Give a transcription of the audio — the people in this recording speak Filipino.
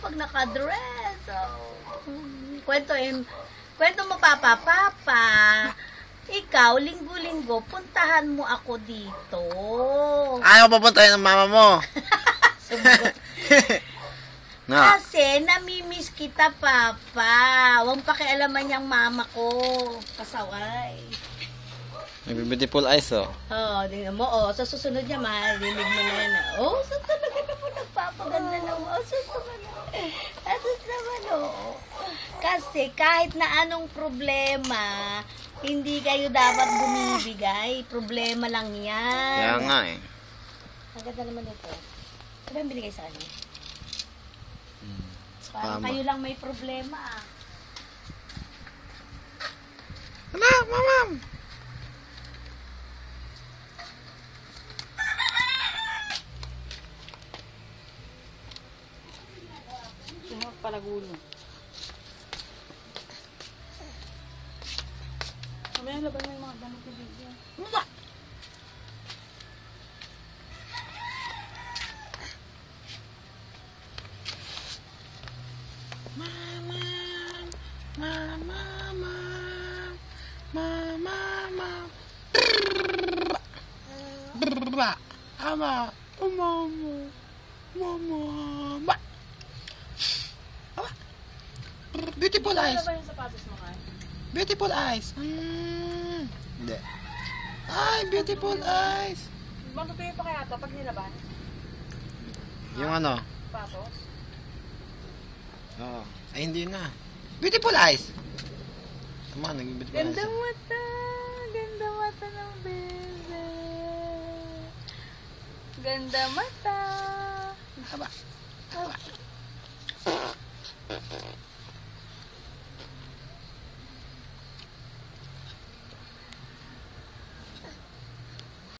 pag nakadress. Kwento mo, Papa. Ikaw, linggo-linggo, puntahan mo ako dito. Ayaw papuntahin ng mama mo. Sumagot. No. Kasi namimiss kita, Papa. Huwag pakialaman niyang mama ko. Pasaway. May beautiful eyes, oh. Oo, tingnan mo. Oh, sa susunod niya, marinig mo na yan. Oh, sa talaga na po nagpapaganda na mo. Oh, sus naman. Sus naman, oh. Kasi kahit na anong problema, hindi kayo dapat bumibigay. Problema lang yan. Kaya nga, eh. Ang ganda naman ito. Ano ba yung binigay sa kanya? Parang Mama. kayo lang may problema, ah. Anak, mamam! Sino palagulo? Mamaya laban mo yung mga damit ni Bigyan. Beautiful eyes. Ano ba yung sapatos mo, Kai? Beautiful eyes. Hindi. Ay, beautiful eyes. Matutuyo pa kaya ito pag nilaban? Yung ano? Sapatos? Oo. Ay, hindi na. Beautiful eyes. Tama, naging beautiful eyes. Ganda mata! Ganda mata ng bebe! Ganda mata! Haba. Haba.